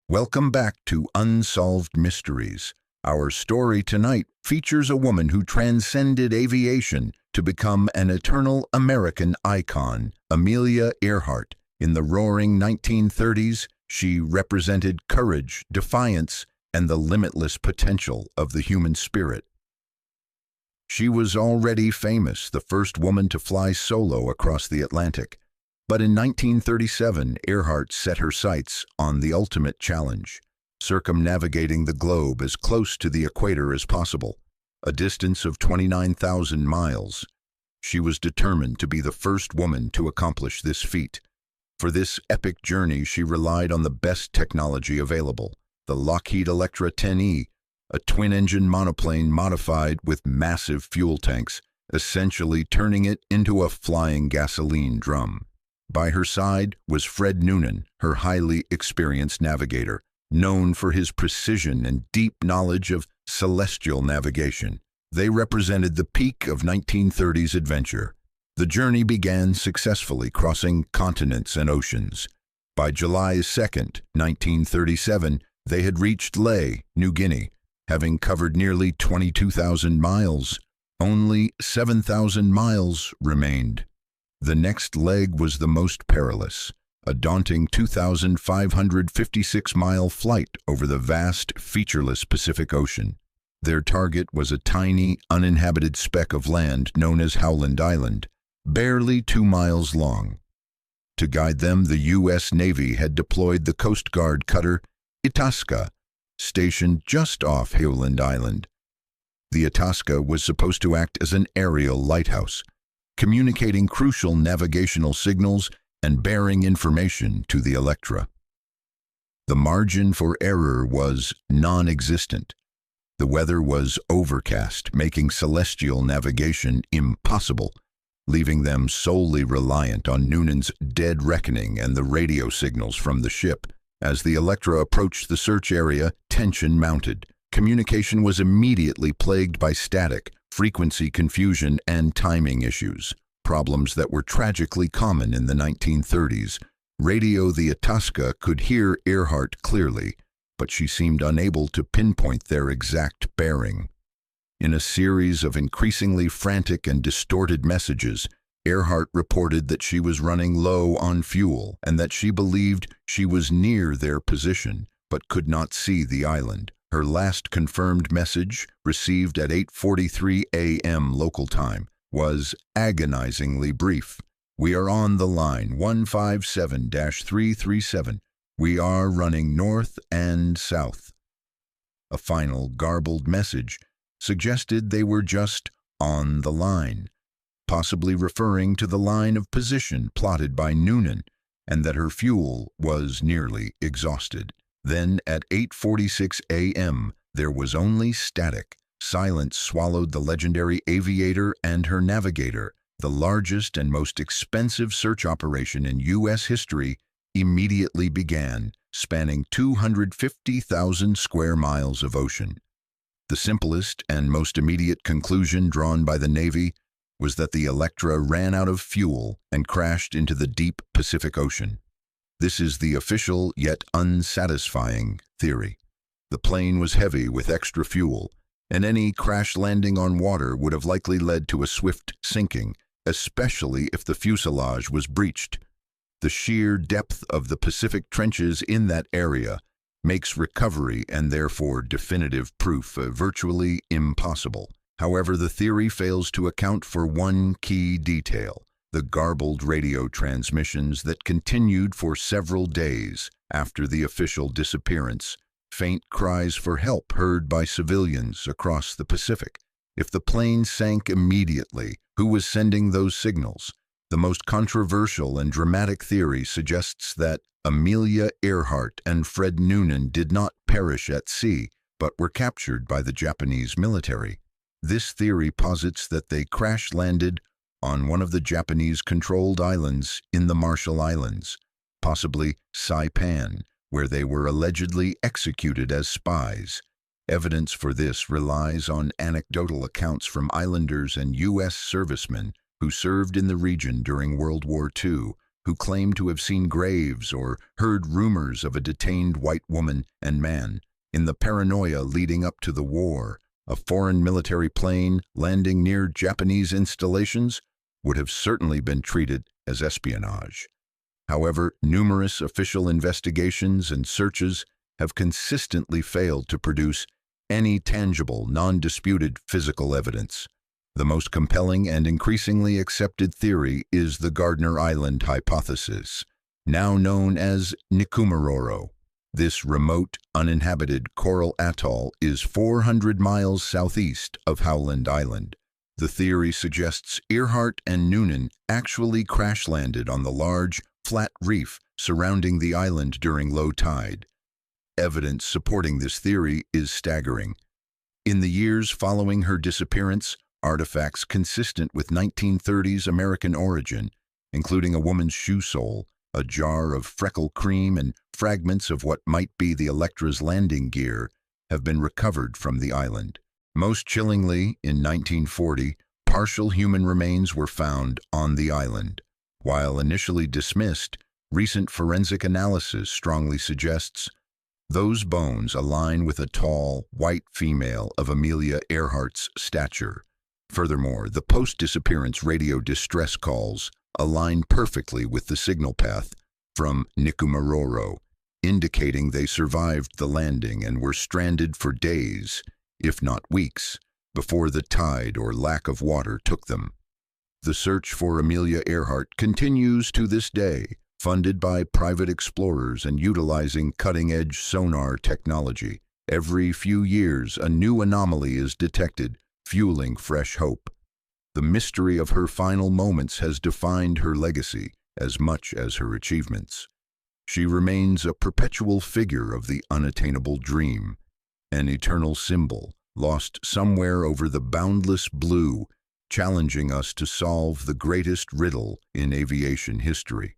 Welcome back to Unsolved Mysteries. Our story tonight features a woman who transcended aviation to become an eternal American icon, Amelia Earhart. In the roaring 1930s, she represented courage, defiance, and the limitless potential of the human spirit. She was already famous, the first woman to fly solo across the Atlantic. But in 1937, Earhart set her sights on the ultimate challenge, circumnavigating the globe as close to the equator as possible, a distance of 29,000 miles. She was determined to be the first woman to accomplish this feat. For this epic journey, she relied on the best technology available, the Lockheed Electra 10E, a twin-engine monoplane modified with massive fuel tanks, essentially turning it into a flying gasoline drum. By her side was Fred Noonan, her highly experienced navigator, known for his precision and deep knowledge of celestial navigation. They represented the peak of 1930s adventure. The journey began successfully, crossing continents and oceans. By July 2, 1937, they had reached Lae, New Guinea, having covered nearly 22,000 miles. Only 7,000 miles remained. The next leg was the most perilous, a daunting 2,556-mile flight over the vast, featureless Pacific Ocean. Their target was a tiny, uninhabited speck of land known as Howland Island, barely 2 miles long. To guide them, the U.S. Navy had deployed the Coast Guard cutter Itasca, stationed just off Howland Island. The Itasca was supposed to act as an aerial lighthouse, communicating crucial navigational signals and bearing information to the Electra. The margin for error was non-existent. The weather was overcast, making celestial navigation impossible, leaving them solely reliant on Noonan's dead reckoning and the radio signals from the ship. As the Electra approached the search area, tension mounted. Communication was immediately plagued by static, frequency confusion, and timing issues, problems that were tragically common in the 1930s. Radio the Itasca could hear Earhart clearly, but she seemed unable to pinpoint their exact bearing. In a series of increasingly frantic and distorted messages, Earhart reported that she was running low on fuel and that she believed she was near their position but could not see the island. Her last confirmed message, received at 8:43 a.m. local time, was agonizingly brief. "We are on the line 157-337. We are running north and south." A final, garbled message suggested they were just on the line, possibly referring to the line of position plotted by Noonan, and that her fuel was nearly exhausted. Then, at 8:46 a.m., there was only static. Silence swallowed the legendary Aviator and her navigator. The largest and most expensive search operation in U.S. history immediately began, spanning 250,000 square miles of ocean. The simplest and most immediate conclusion drawn by the Navy was that the Electra ran out of fuel and crashed into the deep Pacific Ocean. This is the official yet unsatisfying theory. The plane was heavy with extra fuel, and any crash landing on water would have likely led to a swift sinking, especially if the fuselage was breached. The sheer depth of the Pacific trenches in that area makes recovery and therefore definitive proof virtually impossible. However, the theory fails to account for one key detail: the garbled radio transmissions that continued for several days after the official disappearance, faint cries for help heard by civilians across the Pacific. If the plane sank immediately, who was sending those signals? The most controversial and dramatic theory suggests that Amelia Earhart and Fred Noonan did not perish at sea, but were captured by the Japanese military. This theory posits that they crash-landed on one of the Japanese-controlled islands in the Marshall Islands, possibly Saipan, where they were allegedly executed as spies. Evidence for this relies on anecdotal accounts from islanders and U.S. servicemen who served in the region during World War II, who claimed to have seen graves or heard rumors of a detained white woman and man. In the paranoia leading up to the war, a foreign military plane landing near Japanese installations would have certainly been treated as espionage. However, numerous official investigations and searches have consistently failed to produce any tangible, non-disputed physical evidence. The most compelling and increasingly accepted theory is the Gardner Island hypothesis, now known as Nikumaroro. This remote, uninhabited coral atoll is 400 miles southeast of Howland Island. The theory suggests Earhart and Noonan actually crash-landed on the large, flat reef surrounding the island during low tide. Evidence supporting this theory is staggering. In the years following her disappearance, artifacts consistent with 1930s American origin, including a woman's shoe sole, a jar of freckle cream, and fragments of what might be the Electra's landing gear, have been recovered from the island. Most chillingly, in 1940, partial human remains were found on the island. While initially dismissed, recent forensic analysis strongly suggests those bones align with a tall, white female of Amelia Earhart's stature. Furthermore, the post-disappearance radio distress calls align perfectly with the signal path from Nikumaroro, indicating they survived the landing and were stranded for days, if not weeks, before the tide or lack of water took them. The search for Amelia Earhart continues to this day, funded by private explorers and utilizing cutting-edge sonar technology. Every few years, a new anomaly is detected, fueling fresh hope. The mystery of her final moments has defined her legacy as much as her achievements. She remains a perpetual figure of the unattainable dream, an eternal symbol lost somewhere over the boundless blue, challenging us to solve the greatest riddle in aviation history.